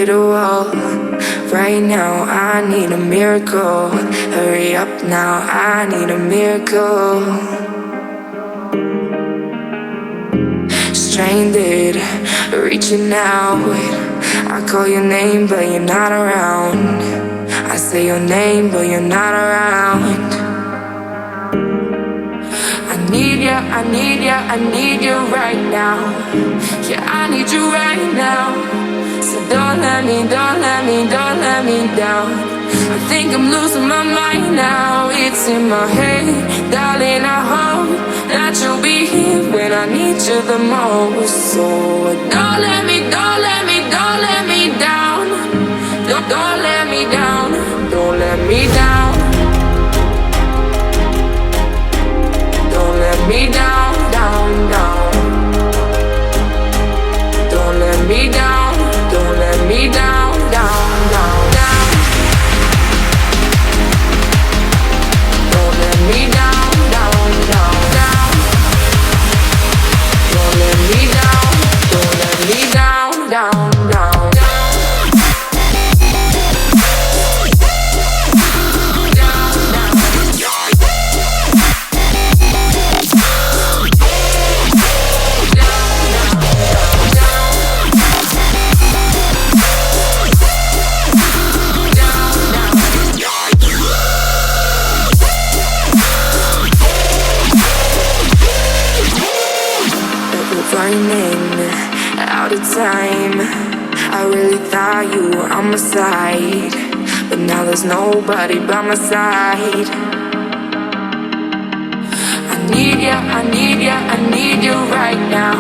hit a wall. Right now I need a miracle. Hurry up now, I need a miracle. Stranded, reaching out. I call your name but you're not around. I say your name but you're not around. I need ya, I need ya, I need you right now. Yeah, I need you right now. So don't let me down. I think I'm losing my mind now. It's in my head, darling, I hope that you'll be here when I need you the most. So don't let me down. Don't let me down. Don't let me down. Don't let me down. Don't let me down. Don't let me down. Don't let me down. Don't let me down. Don't let me down. Running out of time. I really thought you were on my side, but now there's nobody by my side. I need ya, I need you right now.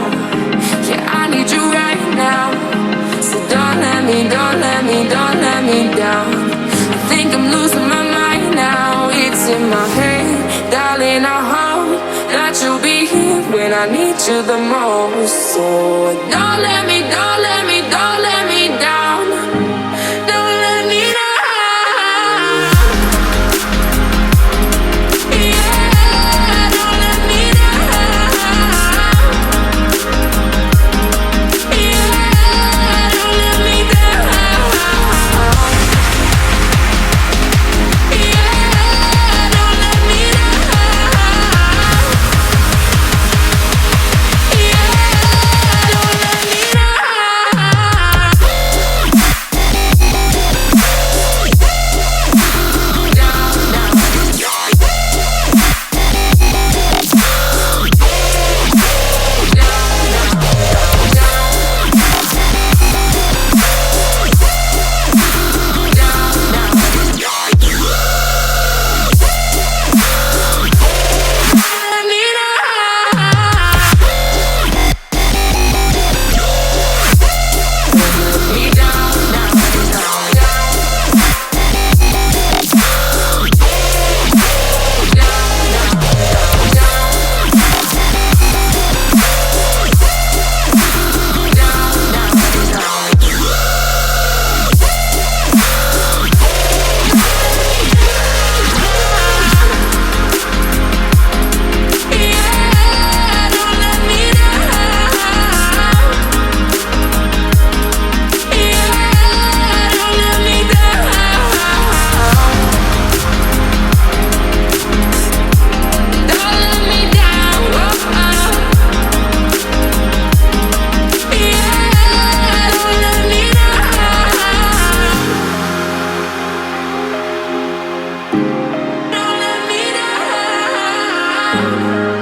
Yeah, I need you right now. So don't let me down. I think I'm losing my mind now. It's in my head, darling, I hope that you'll be here when I need you the most. So don't let me down. Don't let me down. Yeah, don't let me down. Yeah, don't let me down. Yeah, don't let me down. Don't let me down.